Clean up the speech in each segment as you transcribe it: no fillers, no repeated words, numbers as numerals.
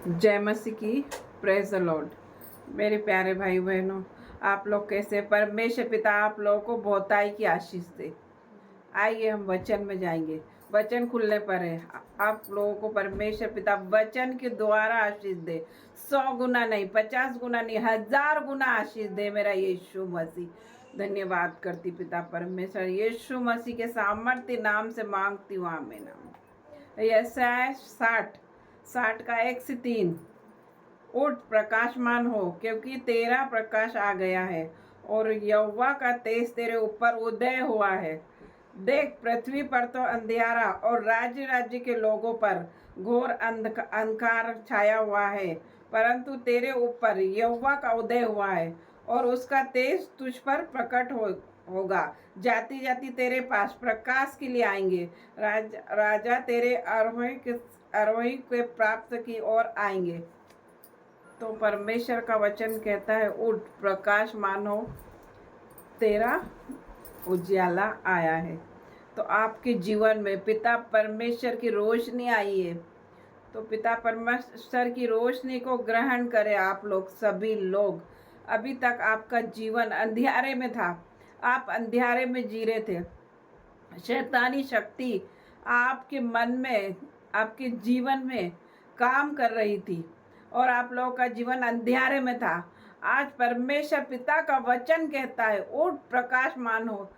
जय मसीह की। Praise the Lord. मेरे प्यारे भाई बहनों, आप लोग कैसे? परमेश्वर पिता आप लोगों को बहुताई की आशीष दे। आइए हम वचन में जाएंगे। वचन खुलने पर है। आप लोगों को परमेश्वर पिता वचन के द्वारा आशीष दे। 100 गुना नहीं, 50 गुना नहीं, 1000 गुना आशीष दे मेरा यीशु मसीह। धन्यवाद करती पिता परमेश्वर यीशु मसीह के सामर्थ्य नाम से मांगती हूँ, आमीन। यशायाह 60 का 1 से 3। उठ प्रकाशमान हो, क्योंकि तेरा प्रकाश आ गया है और यहोवा का तेज तेरे ऊपर उदय हुआ है। देख, पृथ्वी पर तो अंधियारा और राज्य राज्य के लोगों पर घोर अंधकार छाया हुआ है, परंतु तेरे ऊपर यहोवा का उदय हुआ है और उसका तेज तुझ पर प्रकट होगा। जाति जाति तेरे पास प्रकाश के लिए आएंगे। राजा तेरे आरोही के प्राप्त की ओर आएंगे। तो परमेश्वर का वचन कहता है, उठ प्रकाश मानो, तेरा उजाला आया है। तो आपके जीवन में पिता परमेश्वर की रोशनी आई है। तो पिता परमेश्वर की रोशनी को ग्रहण करें आप लोग, सभी लोग। अभी तक आपका जीवन अंधियारे में था, आप अंधियारे में जी रहे थे। शैतानी शक्ति आपके मन में, आपके जीवन में काम कर रही थी और आप लोगों का जीवन अंधियारे में था। आज परमेश्वर पिता का वचन कहता है, उठ प्रकाशमान हो।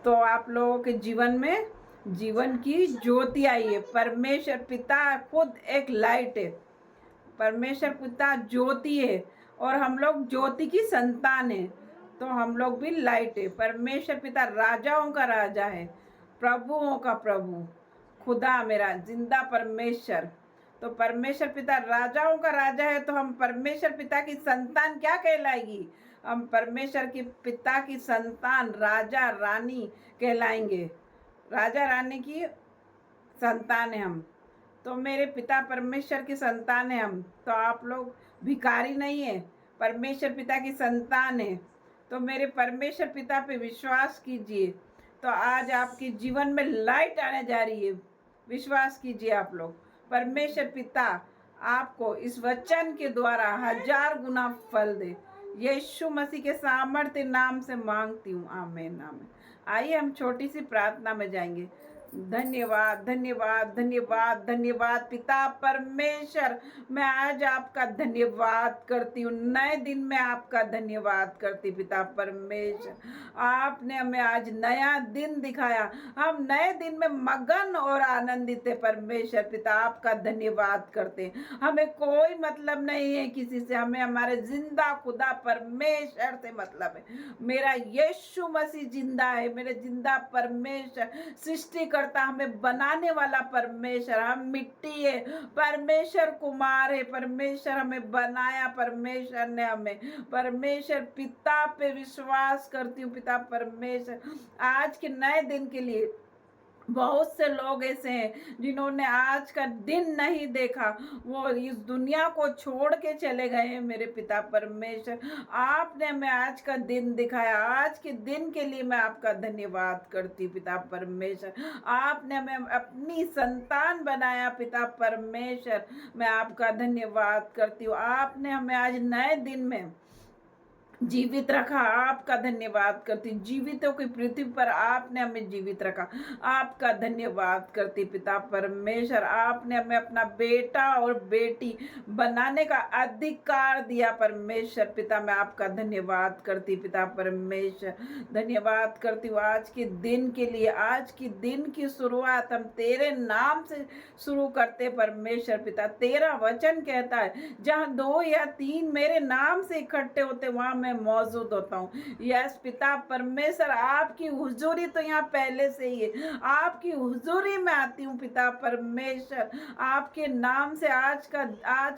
तो आप लोगों के जीवन में जीवन की ज्योति आई है। परमेश्वर पिता खुद एक लाइट है। परमेश्वर पिता ज्योति है और हम लोग ज्योति की संतान है। तो हम लोग भी लाइट है। परमेश्वर पिता राजाओं का राजा है, प्रभुओं का प्रभु, खुदा मेरा जिंदा परमेश्वर। तो परमेश्वर पिता राजाओं का राजा है, तो हम परमेश्वर पिता की संतान क्या कहलाएगी? हम परमेश्वर की पिता की संतान, राजा रानी कहलाएंगे। राजा रानी की संतान है हम। तो मेरे पिता परमेश्वर की संतान है हम। तो आप लोग भिखारी नहीं है, परमेश्वर पिता की संतान है। तो मेरे परमेश्वर पिता पे विश्वास कीजिए, तो आज आपके जीवन में लाइट आने जा रही है। विश्वास कीजिए आप लोग। परमेश्वर पिता आपको इस वचन के द्वारा 1000 गुना फल दे। यीशु मसीह के सामर्थ्य नाम से मांगती हूँ, आमीन आमीन। आइए हम छोटी सी प्रार्थना में जाएंगे। धन्यवाद धन्यवाद धन्यवाद धन्यवाद पिता परमेश्वर, मैं आज आपका धन्यवाद करती हूँ। नए दिन में आपका धन्यवाद करती पिता परमेश्वर। आपने हमें आज नया दिन दिखाया, हम नए दिन में मगन और आनंदित है। परमेश्वर पिता आपका धन्यवाद करते। हमें कोई मतलब नहीं है किसी से, हमें हमारे जिंदा खुदा परमेश्वर से मतलब है। मेरा यीशु मसीह जिंदा है, मेरे जिंदा परमेश्वर सृष्टि करता, हमें बनाने वाला परमेश्वर। हम मिट्टी है, परमेश्वर कुमार है। परमेश्वर हमें बनाया, परमेश्वर ने हमें। परमेश्वर पिता पे विश्वास करती हूँ पिता परमेश्वर, आज के नए दिन के लिए। बहुत से लोग ऐसे हैं जिन्होंने आज का दिन नहीं देखा, वो इस दुनिया को छोड़ के चले गए हैं। मेरे पिता परमेश्वर, आपने हमें आज का दिन दिखाया। आज के दिन के लिए मैं आपका धन्यवाद करती हूँ पिता परमेश्वर। आपने हमें अपनी संतान बनाया पिता परमेश्वर, मैं आपका धन्यवाद करती हूँ। आपने हमें आज नए दिन में जीवित रखा, आपका धन्यवाद करती। जीवितों की पृथ्वी पर आपने हमें जीवित रखा, आपका धन्यवाद करती पिता परमेश्वर। आपने हमें अपना बेटा और बेटी बनाने का अधिकार दिया परमेश्वर पिता, मैं आपका धन्यवाद करती पिता परमेश्वर। धन्यवाद करती हूँ आज के दिन के लिए। आज के दिन की शुरुआत हम तेरे नाम से शुरू करते परमेश्वर पिता। तेरा वचन कहता है, जहाँ 2 या 3 मेरे नाम से इकट्ठे होते वहां मैं मौजूद होता हूँ। यस पिता परमेश्वर, आपकी हुजूरी तो यहाँ पहले से ही है। आपकी हुजूरी में आती हूँ पिता परमेश्वर। आपके नाम से आज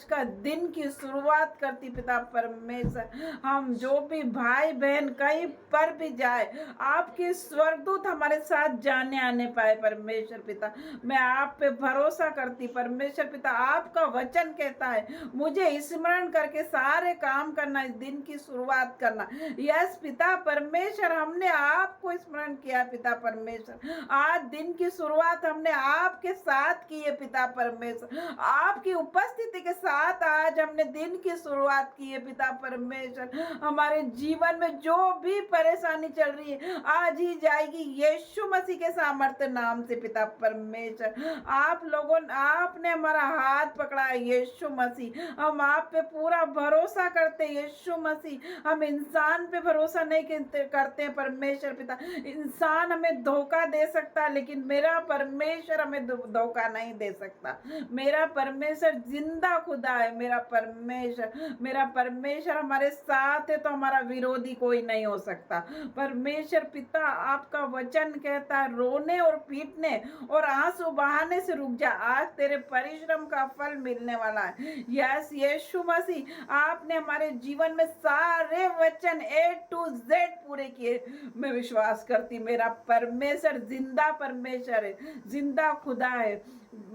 का दिन की शुरुआत करती पिता परमेश्वर। हम जो भी भाई बहन कहीं पर भी जाए, आपके स्वर्गदूत हमारे साथ जाने आने पाए परमेश्वर पिता, मैं आप पे भरोसा करती परमेश्वर पिता। आपका वचन कहता है मुझे स्मरण करके सारे काम करना, इस दिन की शुरुआत शुरुआत करना। यस पिता परमेश्वर, हमने आपको स्मरण किया पिता परमेश्वर। आज दिन की शुरुआत हमने आपके साथ की है पिता परमेश्वर। आपकी उपस्थिति के साथ आज हमने दिन की शुरुआत की है पिता परमेश्वर। हमारे जीवन में जो भी परेशानी चल रही है आज ही जाएगी यीशु मसीह के सामर्थ्य नाम से पिता परमेश्वर। आप लोगों आपने हमारा हाथ पकड़ा है यीशु मसीह। हम आप पे पूरा भरोसा करते हैं यीशु मसीह। हम इंसान पे भरोसा नहीं करते हैं परमेश्वर पिता। इंसान हमें धोखा दे सकता है लेकिन मेरा परमेश्वर हमें धोखा नहीं दे सकता। मेरा परमेश्वर जिंदा खुदा है। मेरा परमेश्वर हमारे साथ है तो हमारा विरोधी कोई नहीं हो सकता। परमेश्वर पिता आपका वचन कहता है रोने और पीटने और आंसू बहाने से रुक जा, आज तेरे परिश्रम का फल मिलने वाला है। यस यीशु मसीह, आपने हमारे जीवन में सारे वचन A to Z पूरे किए। मैं विश्वास करती मेरा परमेश्वर जिंदा परमेश्वर है, जिंदा खुदा है।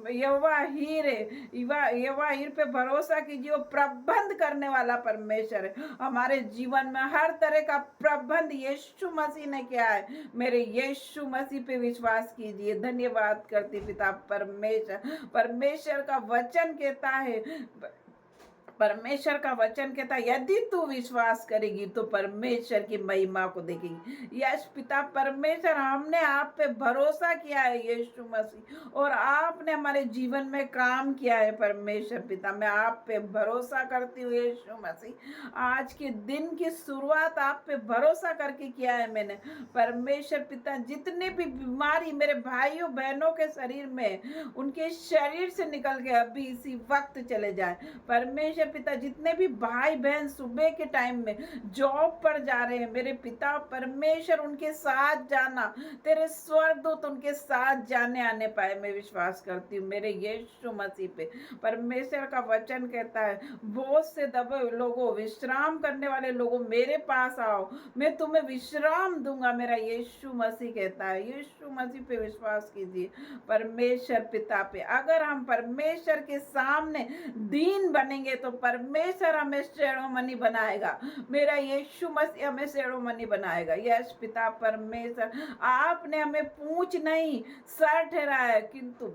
यहोवा हीर है, यहोवा हीर पे भरोसा कीजिए, वो प्रबंध करने वाला परमेश्वर है। हमारे जीवन में हर तरह का प्रबंध यीशु मसीह ने किया है। मेरे यीशु मसीह पे विश्वास कीजिए। धन्यवाद करती पिता परमेश्वर। परमेश्वर का वचन कहता है, परमेश्वर का वचन कहता है यदि तू विश्वास करेगी तो परमेश्वर की महिमा को देखेगी। यश पिता परमेश्वर, हमने आप पे भरोसा किया है यीशु मसीह और आपने हमारे जीवन में काम किया है परमेश्वर पिता। मैं आप पे भरोसा करती हूँ यीशु मसीह। आज के दिन की शुरुआत आप पे भरोसा करके किया है मैंने परमेश्वर पिता। जितने भी बीमारी मेरे भाइयों बहनों के शरीर में, उनके शरीर से निकल के अभी इसी वक्त चले जाए परमेश्वर पिता। जितने भी भाई बहन सुबह के टाइम में जॉब पर जा रहे हैं मेरे पिता परमेश्वर, उनके साथ जाना, तेरे स्वर्गदूत उनके साथ जाने आने पाए। मैं विश्वास करती हूँ मेरे यीशु मसीह पे। परमेश्वर का वचन कहता है बोझ से दबे लोगों, विश्राम करने वाले लोगों मेरे पास आओ, मैं तुम्हें विश्राम दूंगा। मेरा यीशु मसीह कहता है। यीशु मसीह पे विश्वास कीजिए परमेश्वर पिता पे। अगर हम परमेश्वर के सामने दीन बनेंगे तो परमेश्वर हमें शिरोमणि बनाएगा। मेरा यीशु मसीह हमें शिरोमणि बनाएगा। यस पिता परमेश्वर, आपने हमें पूंछ नहीं सर ठहराया, किंतु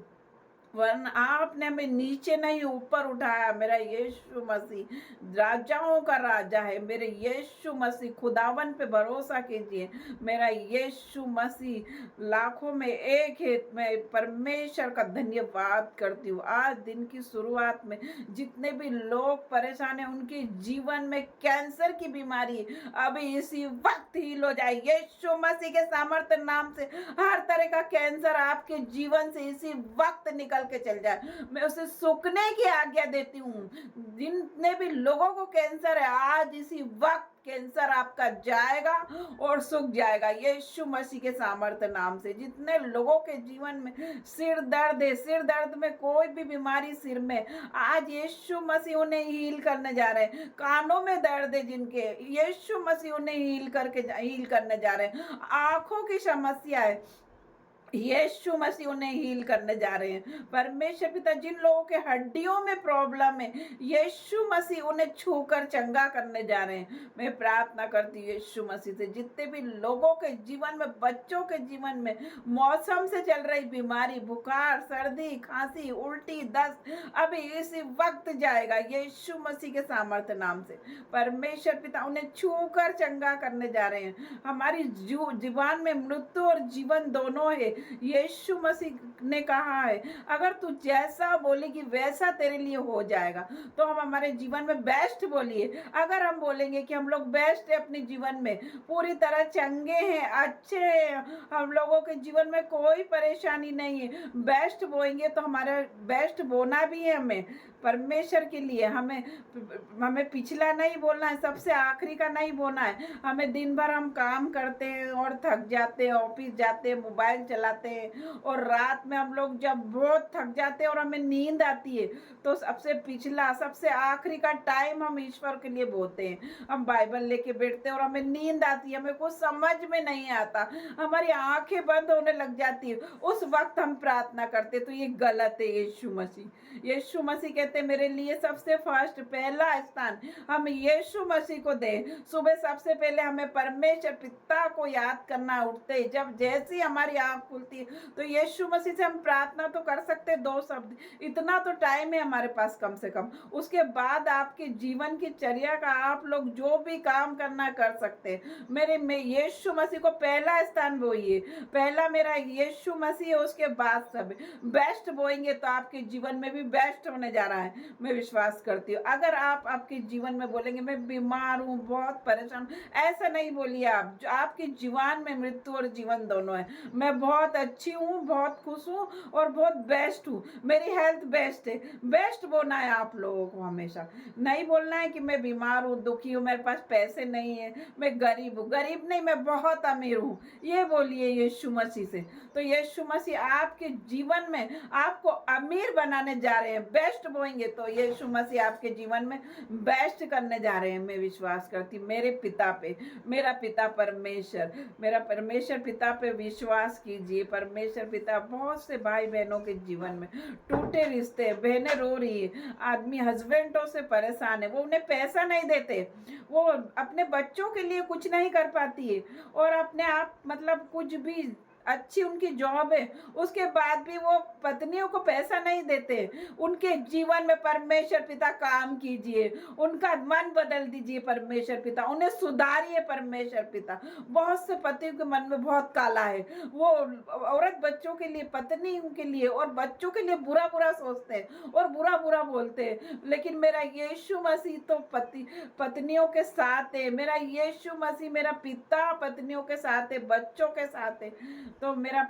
वरना आपने हमें नीचे नहीं ऊपर उठाया। मेरा यीशु मसीह राजाओं का राजा है। मेरे यीशु मसीह, खुदावन पे भरोसा कीजिए। मेरा यीशु मसीह लाखों में एक है। मैं परमेश्वर का धन्यवाद करती हूँ। आज दिन की शुरुआत में जितने भी लोग परेशान हैं, उनके जीवन में कैंसर की बीमारी अभी इसी वक्त हील हो जाए यीशु मसीह के सामर्थ्य नाम से। हर तरह का कैंसर आपके जीवन से इसी वक्त निकल के चल जाए। मैं उसे सूखने की आज्ञा देती हूँ। जितने भी लोगों को कैंसर है आज इसी वक्त कैंसर आपका जाएगा और सूख जाएगा यीशु मसीह के सामर्थ्य नाम से। जितने लोगों के जीवन में सिर दर्द है, सिर दर्द में कोई भी बीमारी सिर में, आज यीशु मसीह उन्हें हील करने जा रहे हैं। कानों में दर्द है जिनके, यीशु मसीह उन्हें हील करने जा रहे हैं। आंखों की समस्या है, यीशु मसीह उन्हें हील करने जा रहे हैं। परमेश्वर पिता, जिन लोगों के हड्डियों में प्रॉब्लम है यीशु मसीह उन्हें छूकर चंगा करने जा रहे हैं। मैं प्रार्थना करती हूँ यीशु मसीह से, जितने भी लोगों के जीवन में, बच्चों के जीवन में मौसम से चल रही बीमारी, बुखार, सर्दी, खांसी, उल्टी, दस्त, अभी इसी वक्त जाएगा यीशु मसीह के सामर्थ्य नाम से। परमेश्वर पिता उन्हें छूकर चंगा करने जा रहे हैं। हमारी जीवन में मृत्यु और जीवन दोनों है। यीशु मसीह ने कहा है अगर तू जैसा बोलेगी वैसा तेरे लिए हो जाएगा। तो हम हमारे जीवन में बेस्ट बोलिए। अगर हम बोलेंगे कि हम लोग बेस्ट है अपने जीवन में, पूरी तरह चंगे हैं, अच्छे हैं, हम लोगों के जीवन में कोई परेशानी नहीं है, बेस्ट बोएंगे तो हमारा बेस्ट बोना भी है। हमें परमेश्वर के लिए हमें पिछला नहीं बोलना है, सबसे आखिरी का नहीं बोलना है। हमें दिन भर हम काम करते हैं और थक जाते हैं, ऑफिस जाते हैं, मोबाइल चला चलाते हैं, और रात में हम लोग जब बहुत थक जाते हैं और हमें नींद आती है, तो सबसे पिछला सबसे आखिरी का टाइम हम ईश्वर के लिए बोते हैं। हम बाइबल लेके बैठते हैं और हमें नींद आती है, हमें कुछ समझ में नहीं आता, हमारी आंखें बंद होने लग जाती है, उस वक्त हम प्रार्थना करते, तो ये गलत है। यीशु मसीह कहते मेरे लिए सबसे फर्स्ट पहला स्थान हम यीशु मसीह को दें। सुबह सबसे पहले हमें परमेश्वर पिता को याद करना, उठते जब जैसी हमारी आंख खुलती है तो यीशु मसीह से हम प्रार्थना तो कर सकते, 2 शब्द, इतना तो टाइम है हमारे पास कम से कम। उसके बाद आपके जीवन की चर्या का आप लोग जो भी काम करना कर सकते। में यीशु मसीह को पहला स्थान बोइए, पहला मेरा यीशु मसीह है, उसके बाद सब बेस्ट बोएंगे तो आपके जीवन में भी बेस्ट होने जा रहा है, मैं विश्वास करती हूँ। अगर आप आपके जीवन में बोलेंगे मैं बीमार हूँ, बहुत परेशान, ऐसा नहीं बोलिए आप। आपके जीवन में मृत्यु और जीवन दोनों है। मैं बहुत अच्छी हूँ, बहुत खुश हूँ और बहुत बेस्ट हूँ, मेरी हेल्थ बेस्ट है, बेस्ट बोलना है आप लोगों को हमेशा। नहीं बोलना है कि मैं बीमार हूँ, दुखी हूँ, मेरे पास पैसे नहीं है, मैं गरीब हूँ, गरीब नहीं मैं बहुत अमीर हूँ, ये बोलिए यीशु मसीह से। तो यीशु मसीह आपके जीवन में आपको अमीर बनाने जा रहे हैं, बेस्ट बोएंगे तो यीशु मसीह आपके जीवन में बेस्ट करने जा रहे हैं, मैं विश्वास करती। मेरे पिता पे, मेरा पिता परमेश्वर, मेरा परमेश्वर पिता पे विश्वास कीजिए। परमेश्वर पिता, बहुत से भाई बहनों के जीवन में टूटे रिश्ते, बहनें रो रही है, आदमी हस्बैंडों से परेशान है, वो उन्हें पैसा नहीं देते, वो अपने बच्चों के लिए कुछ नहीं कर पाती है, और अपने आप मतलब कुछ भी अच्छी उनकी जॉब है, उसके बाद भी वो पत्नियों को पैसा नहीं देते। उनके जीवन में परमेश्वर पिता काम कीजिए, उनका मन बदल दीजिए परमेश्वर पिता, उन्हें सुधारिए परमेश्वर पिता। बहुत से पतियों के मन में बहुत काला है, वो औरत बच्चों के लिए, पत्नी के लिए और बच्चों के लिए बुरा बुरा सोचते हैं और बुरा बुरा बोलते हैं, लेकिन मेरा यीशु मसीह तो पत्नियों के साथ है। मेरा यीशु मसीह, मेरा पिता पत्नियों के साथ है, बच्चों के साथ है। तो मेरा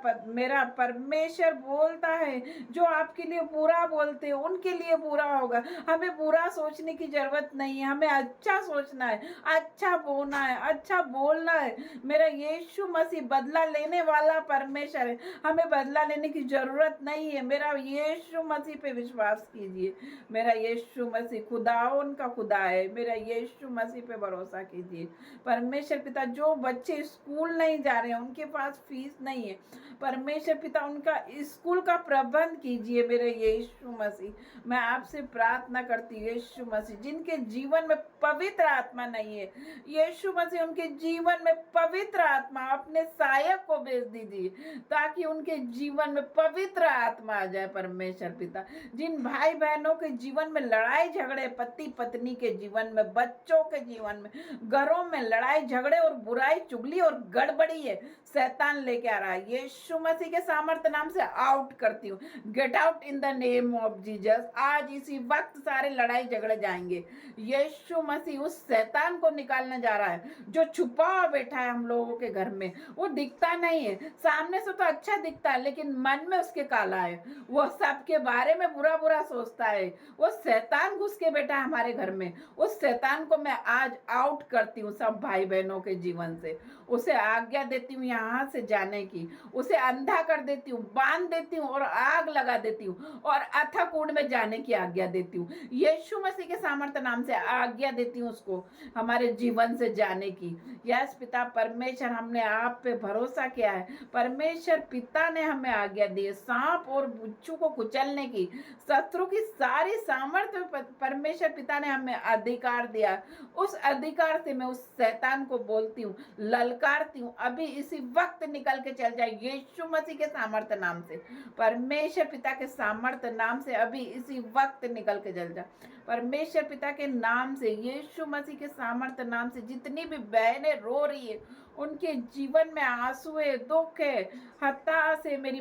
परमेश्वर बोलता है जो आपके लिए बुरा बोलते हैं उनके लिए बुरा होगा। हमें बुरा सोचने की जरूरत नहीं है, हमें अच्छा सोचना है, अच्छा बोलना है, अच्छा बोलना है। मेरा यीशु मसीह बदला लेने वाला परमेश्वर है, हमें बदला लेने की जरूरत नहीं है। मेरा यीशु मसीह पे विश्वास कीजिए, मेरा यीशु मसीह खुदावन का खुदा है, मेरा यीशु मसीह पे भरोसा कीजिए। परमेश्वर पिता, जो बच्चे स्कूल नहीं जा रहे हैं, उनके पास फीस नहीं है, परमेश्वर पिता उनका स्कूल का प्रबंध कीजिए। मेरे यीशु मसीह, मैं आपसे प्रार्थना करती हूँ यीशु मसीह, जिनके जीवन में पवित्र आत्मा नहीं है, यीशु मसीह उनके जीवन में पवित्र आत्मा, अपने सहायक को भेज दीजिए ताकि उनके जीवन में पवित्र आत्मा आ जाए। परमेश्वर पिता, जिन भाई बहनों के जीवन में लड़ाई झगड़े, पति पत्नी के जीवन में, बच्चों के जीवन में, घरों में लड़ाई झगड़े और बुराई चुगली और गड़बड़ी है, शैतान लेके आ रहा है, यीशु मसीह के सामर्थ्य नाम से आउट करती हूँ। Get out in the name of Jesus. आज इसी वक्त सारे लड़ाई झगड़े जाएंगे। यीशु मसीह उस शैतान को निकालने जा रहा है जो छुपा बैठा है हम लोगों के घर में। वो दिखता नहीं है, सामने से तो अच्छा दिखता है लेकिन मन में उसके काला है, वो सबके बारे में बुरा बुरा सोचता है। वो शैतान घुस के बैठा है हमारे घर में, उस शैतान को मैं आज आउट करती हूँ सब भाई बहनों के जीवन से। उसे आज्ञा देती हूँ यहाँ से जाने की, उसे अंधा कर देती हूँ, बांध देती हूँ और आग लगा देती हूँ और अथक कुंड में जाने की आज्ञा देती हूँ। यीशु मसीह के सामर्थ्य नाम से आज्ञा देती हूँ उसको हमारे जीवन से जाने की। यस पिता परमेश्वर, हमने आप पे भरोसा किया है, परमेश्वर पिता ने हमें आज्ञा दी है सांप और बिच्छू को कुचलने की, शत्रु की सारी सामर्थ्य परमेश्वर पिता ने हमें अधिकार दिया। उस अधिकार से मैं उस शैतान को बोलती हूँ, ललकारती हूँ, अभी इसी वक्त निकल के चल जाए यीशु मसीह के सामर्थ्य नाम से, परमेश्वर पिता के सामर्थ्य नाम से अभी इसी वक्त निकल के चल जाए परमेश्वर पिता के नाम से, यीशु मसीह के सामर्थ्य नाम से। जितनी भी बहनें रो रही है, उनके जीवन में आंसू है, दुख है, हताश है, मेरी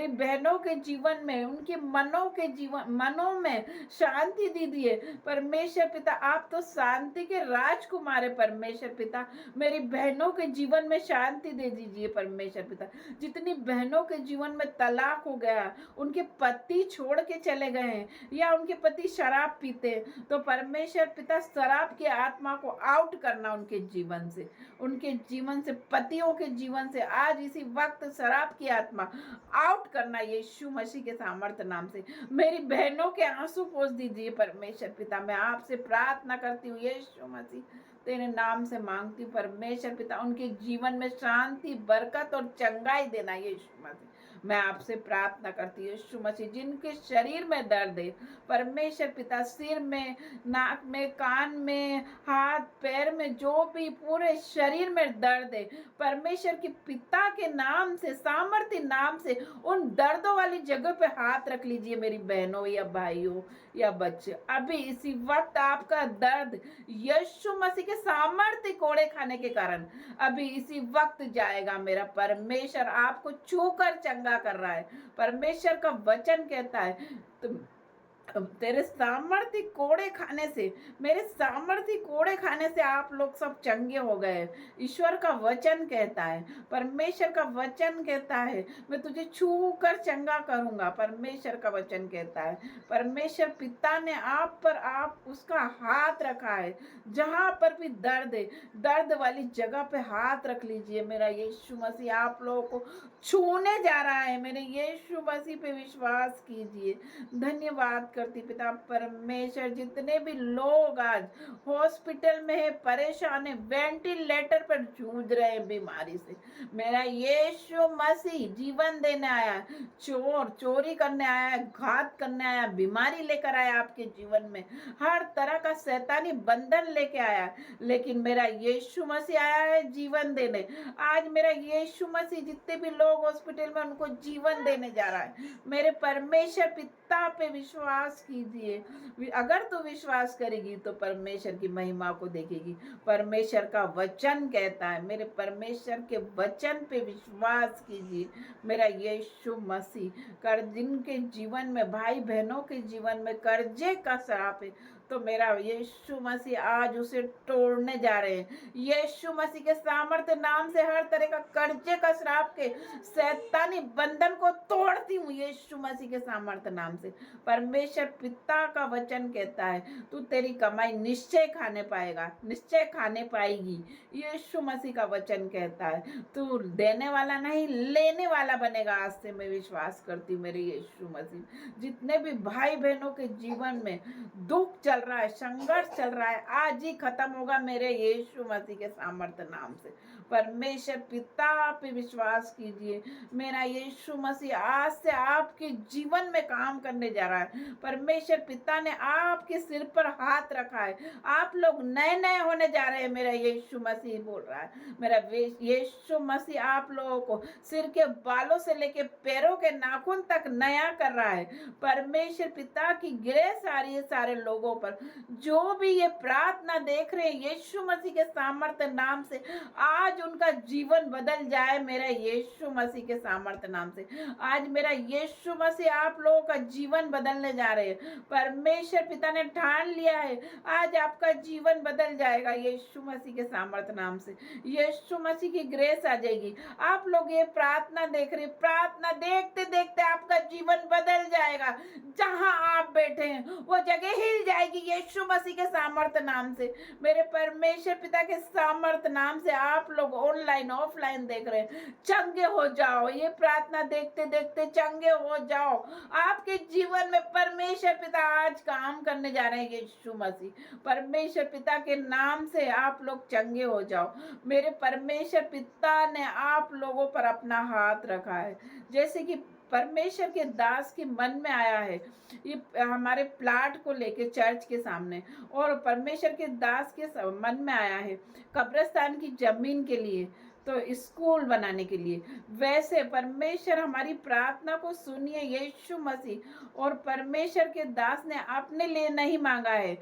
बहनों के जीवन में, उनके मनों में शांति दीजिए परमेश्वर पिता। आप तो शांति के राजकुमार है परमेश्वर पिता, मेरी बहनों के जीवन में शांति दे दीजिए परमेश्वर पिता। जितनी बहनों के जीवन में तलाक हो गया, उनके पति छोड़ के चले गए हैं या उनके पति शराब पीते, तो परमेश्वर पिता शराब की आत्मा को आउट करना उनके जीवन से, उनके के जीवन से, पतियों के जीवन से आज इसी वक्त शराब की आत्मा आउट करना यीशु मसीह के सामर्थ्य नाम से। मेरी बहनों के आंसू पोंछ दीजिए परमेश्वर पिता। मैं आपसे प्रार्थना करती हूँ यीशु मसीह, तेरे नाम से मांगती हूँ परमेश्वर पिता, उनके जीवन में शांति, बरकत और चंगाई देना यीशु मसीह। मैं आपसे प्रार्थना करती हूँ यीशु मसीह, जिनके शरीर में दर्द है परमेश्वर पिता, सिर में, नाक में, कान में, हाथ पैर में, जो भी पूरे शरीर में दर्द है परमेश्वर के पिता के नाम से, सामर्थ्य नाम से उन दर्दों वाली जगह पे हाथ रख लीजिए मेरी बहनों या भाइयों या बच्चे। अभी इसी वक्त आपका दर्द यीशु मसीह के सामर्थ्य कोड़े खाने के कारण अभी इसी वक्त जाएगा। मेरा परमेश्वर आपको छूकर चंगा कर रहा है। परमेश्वर का वचन कहता है तुम तेरे सामर्थ्य कोड़े खाने से, मेरे सामर्थ्य कोड़े खाने से आप लोग सब चंगे हो गए। ईश्वर का वचन कहता है, परमेश्वर का वचन कहता है मैं तुझे छू कर चंगा करूंगा। परमेश्वर का वचन कहता है, परमेश्वर पिता ने आप पर आप उसका हाथ रखा है। जहां पर भी दर्द है, दर्द वाली जगह पे हाथ रख लीजिए। मेरा यीशु मसीह आप लोगों को छूने जा रहा है। मेरे यीशु मसीह पे विश्वास कीजिए। धन्यवाद करती पिता परमेश्वर, जितने भी लोग आज हॉस्पिटल में है, परेशान है, वेंटिलेटर पर जूझ रहे हैं बीमारी से, मेरा यीशु मसीह जीवन देने आया, चोरी करने आया, घात करने आया, बीमारी लेकर आया आपके जीवन में, हर तरह का शैतानी बंधन लेके आया, लेकिन मेरा यीशु मसीह आया है जीवन देने। आज मेरा यीशु मसीह जितने भी लोग हॉस्पिटल में उनको जीवन देने जा रहा है। मेरे परमेश्वर पिता पे विश्वास कीजिए। अगर तू विश्वास करेगी तो परमेश्वर की महिमा को देखेगी। परमेश्वर का वचन कहता है, मेरे परमेश्वर के वचन पे विश्वास कीजिए। मेरा यीशु मसीह जिनके जीवन में, भाई बहनों के जीवन में कर्जे का श्राप है, तो मेरा यीशु मसीह आज उसे तोड़ने जा रहे हैं। यीशु मसीह के सामर्थ्य नाम से हर तरह का कर्जे का श्राप के शैतानी बंधन को तोड़ती हूँ यीशु मसीह के सामर्थ्य नाम से। परमेश्वर पिता का वचन कहता है तू तेरी कमाई निश्चय खाने पाएगा, निश्चय खाने पाएगी। यीशु मसीह का वचन कहता है तू देने वाला नहीं लेने वाला बनेगा। आज से मैं विश्वास करती हूँ मेरे यीशु मसीह। जितने भी भाई बहनों के जीवन में दुख चल रहा है, संघर्ष चल रहा है, आज ही खत्म होगा मेरे यीशु मसीह के सामर्थ्य नाम से। परमेश्वर पिता पे विश्वास कीजिए। मेरा यीशु मसीह आज से आपके जीवन में काम करने जा रहा है। परमेश्वर पिता ने आपके सिर पर हाथ रखा है। आप लोग नए नए होने जा रहे हैं। मेरा यीशु मसीह बोल रहा है, मेरा यीशु मसीह आप लोगों को सिर के बालों से लेके पैरों के नाखून तक नया कर रहा है। परमेश्वर पिता की ग्रेस आ रही है सारे लोगों पर। जो भी ये प्रार्थना देख रहे हैं यीशु मसीह के सामर्थ्य नाम से, आज उनका जीवन बदल जाए मेरा यीशु मसीह के सामर्थ्य नाम से। आज मेरा यीशु मसीह आप लोगों का जीवन बदलने जा रहे हैं। परमेश्वर पिता ने ठान लिया है आज आपका जीवन बदल जाएगा यीशु मसीह के सामर्थ्य नाम से। यीशु मसीह की ग्रेस आ जाएगी। आप लोग ये प्रार्थना देख रहे, प्रार्थना देखते देखते आपका जीवन बदल जाएगा। जहां आप बैठे हैं वो जगह हिल जाएगी यीशु मसीह के सामर्थ्य नाम से। मेरे परमेश्वर पिता के सामर्थ्य नाम से आप लोग ऑनलाइन ऑफलाइन देख रहे हैं, चंगे हो जाओ। ये प्रार्थना देखते देखते चंगे हो जाओ। आपके जीवन में परमेश्वर पिता आज काम करने जा रहे हैं यीशु मसीह। परमेश्वर पिता के नाम से आप लोग चंगे हो जाओ। मेरे परमेश्वर पिता ने आप लोगों पर अपना हाथ रखा है। जैसे कि परमेश्वर के दास के मन में आया है ये हमारे प्लाट को लेके चर्च के सामने, और परमेश्वर के दास के मन में आया है कब्रिस्तान की जमीन के लिए, तो स्कूल बनाने के लिए। वैसे परमेश्वर हमारी प्रार्थना को सुनिए यीशु मसीह। और परमेश्वर के दास ने अपने लिए नहीं मांगा है,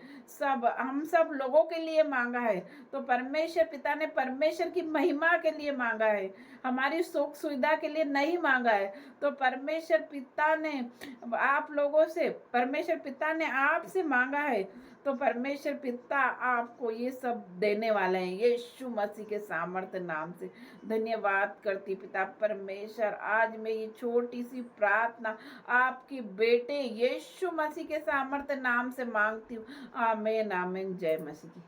हम सब लोगों के लिए मांगा है। तो परमेश्वर पिता ने परमेश्वर की महिमा के लिए मांगा है, हमारी सुख सुविधा के लिए नहीं मांगा है। तो परमेश्वर पिता ने आप लोगों से, परमेश्वर पिता ने आपसे मांगा है, तो परमेश्वर पिता आपको ये सब देने वाले हैं यीशु मसीह के सामर्थ्य नाम से। धन्यवाद करती पिता परमेश्वर। आज मैं ये छोटी सी प्रार्थना आपके बेटे यीशु मसीह के सामर्थ्य नाम से मांगती हूँ। आमीन आमीन। जय मसीह की।